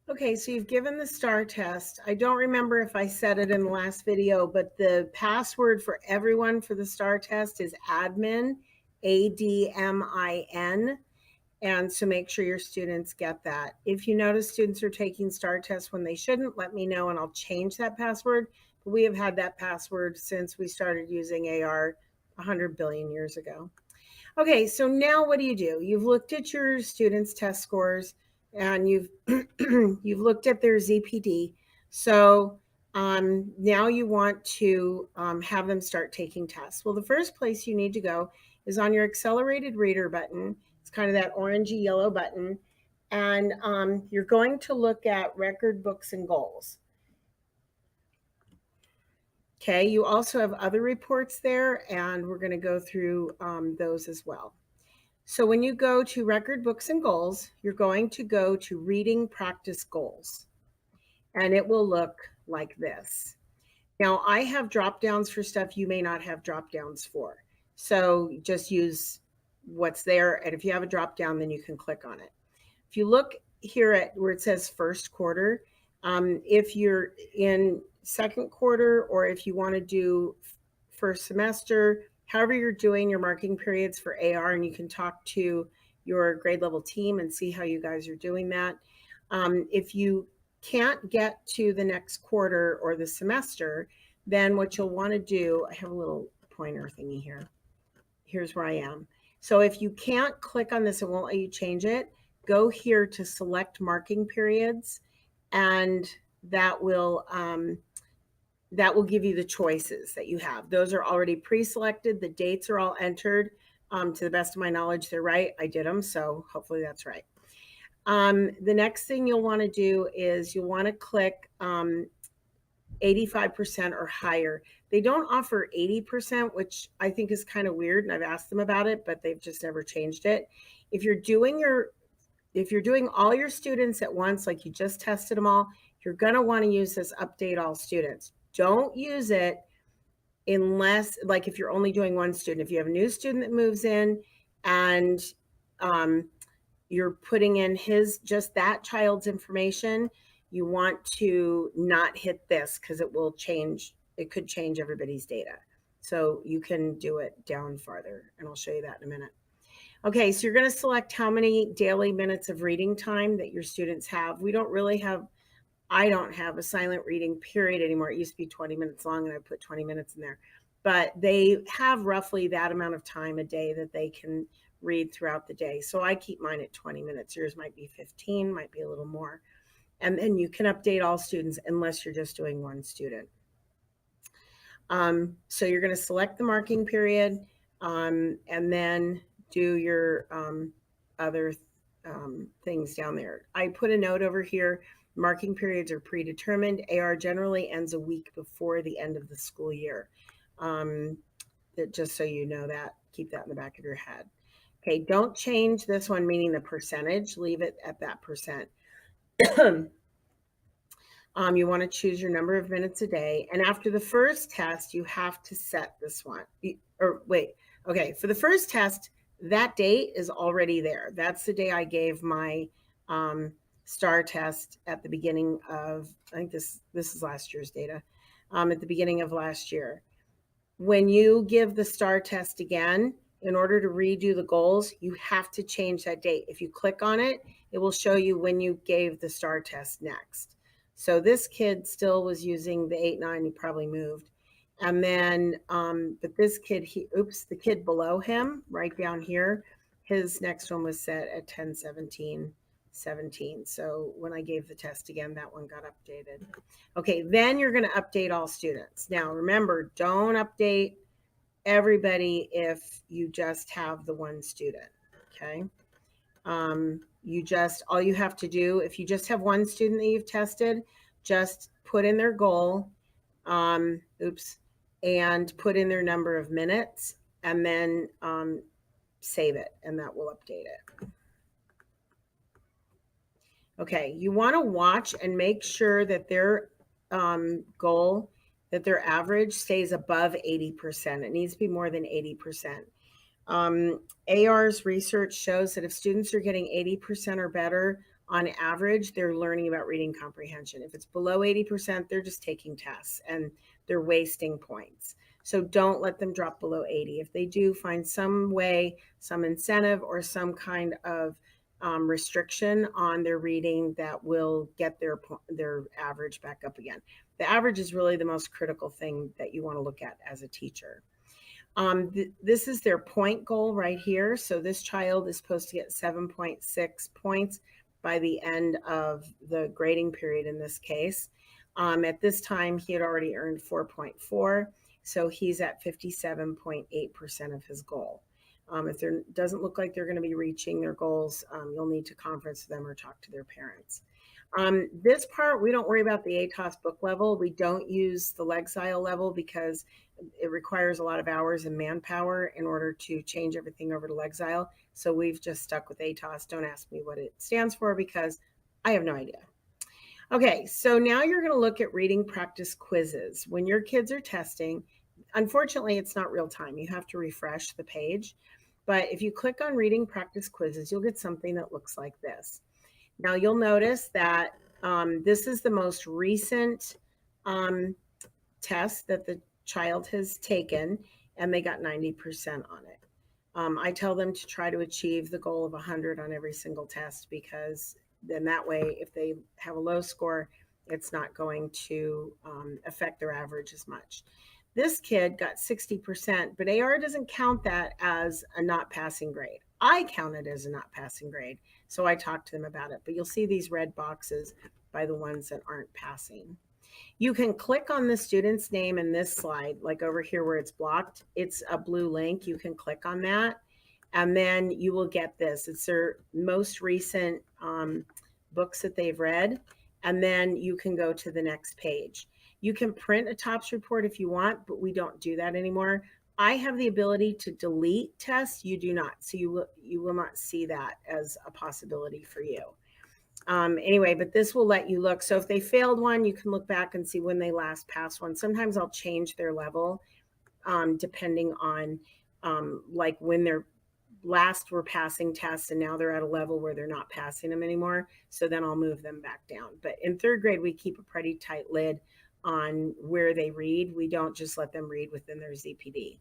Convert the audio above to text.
Okay, so you've given the STAR test. I don't remember if I said it in the last video, but the password for everyone for the STAR test is admin, ADMIN. And so make sure your students get that. If you notice students are taking STAR tests when they shouldn't, let me know and I'll change that password. But we have had that password since we started using AR 100 billion years ago. Okay, so now what do? You've looked at your students' test scores and you've you've looked at their ZPD. So now you want to have them start taking tests. Well, the first place you need to go is on your accelerated reader button. It's kind of that orangey yellow button. And you're going to look at record books and goals. Okay, you also have other reports there, and we're going to go through those as well. So when you go to record books and goals, you're going to go to reading practice goals, and it will look like this. Now I have drop downs for stuff you may not have drop downs for. So just use what's there. And if you have a drop down, then you can click on it. If you look here at where it says first quarter, if you're in second quarter or if you want to do first semester, however you're doing your marking periods for AR, and you can talk to your grade level team and see how you guys are doing that. If you can't get to the next quarter or the semester, then what you'll want to do, I have a little pointer thingy here. Here's where I am. So if you can't click on this, it won't let you change it. Go here to select marking periods, and that will give you the choices that you have. Those are already pre-selected. The dates are all entered. To the best of my knowledge, they're right. I did them, so hopefully that's right. The next thing you'll want to do is you'll want to click 85% or higher. They don't offer 80%, which I think is kind of weird, and I've asked them about it, but they've just never changed it. If you're doing all your students at once, like you just tested them all, you're going to want to use this update all students. Don't use it unless, like, if you're only doing one student. If you have a new student that moves in and you're putting in just that child's information, you want to not hit this because it could change everybody's data. So you can do it down farther, and I'll show you that in a minute. Okay, so you're going to select how many daily minutes of reading time that your students have. I don't have a silent reading period anymore. It used to be 20 minutes long, and I put 20 minutes in there. But they have roughly that amount of time a day that they can read throughout the day. So I keep mine at 20 minutes. Yours might be 15, might be a little more. And then you can update all students unless you're just doing one student. So you're going to select the marking period and then do your other things down there. I put a note over here. Marking periods are predetermined. AR generally ends a week before the end of the school year. Just so you know that, keep that in the back of your head. Okay, don't change this one, meaning the percentage. Leave it at that percent. You want to choose your number of minutes a day. And after the first test, you have to set this one. Okay, for the first test, that date is already there. That's the day I gave my STAR test at the beginning of, I think this is last year's data, at the beginning of last year. When you give the STAR test again, in order to redo the goals, you have to change that date. If you click on it, it will show you when you gave the STAR test next. So this kid still was using the 8-9, he probably moved. And then, but this kid, the kid below him, right down here, his next one was set at 10-17-17. So when I gave the test again, that one got updated. Okay, then you're going to update all students. Now, remember, don't update everybody if you just have the one student, okay? All you have to do, if you just have one student that you've tested, just put in their goal, and put in their number of minutes, and then save it, and that will update it. Okay, you want to watch and make sure that their goal, that their average stays above 80%. It needs to be more than 80%. AR's research shows that if students are getting 80% or better, on average, they're learning about reading comprehension. If it's below 80%, they're just taking tests and they're wasting points. So don't let them drop below 80. If they do, find some way, some incentive, or some kind of restriction on their reading that will get their average back up again. The average is really the most critical thing that you want to look at as a teacher. This is their point goal right here. So this child is supposed to get 7.6 points by the end of the grading period in this case. At this time, he had already earned 4.4, so he's at 57.8% of his goal. If there doesn't look like they're going to be reaching their goals, you'll need to conference with them or talk to their parents. This part, we don't worry about the ATOS book level. We don't use the Lexile level because it requires a lot of hours and manpower in order to change everything over to Lexile. So we've just stuck with ATOS. Don't ask me what it stands for because I have no idea. Okay, so now you're going to look at reading practice quizzes. When your kids are testing, unfortunately, it's not real time. You have to refresh the page. But if you click on reading practice quizzes, you'll get something that looks like this. Now you'll notice that this is the most recent test that the child has taken, and they got 90% on it. I tell them to try to achieve the goal of 100 on every single test, because then that way, if they have a low score, it's not going to affect their average as much. This kid got 60%, but AR doesn't count that as a not passing grade. I count it as a not passing grade. So I talked to them about it, but you'll see these red boxes by the ones that aren't passing. You can click on the student's name in this slide, like over here where it's blocked. It's a blue link. You can click on that, and then you will get this. It's their most recent books that they've read, and then you can go to the next page. You can print a TOPS report if you want, but we don't do that anymore. I have the ability to delete tests. You do not. So you will not see that as a possibility for you. Anyway, but this will let you look. So if they failed one, you can look back and see when they last passed one. Sometimes I'll change their level depending on like when they're last were passing tests and now they're at a level where they're not passing them anymore. So then I'll move them back down. But in third grade, we keep a pretty tight lid on where they read. We don't just let them read within their ZPD.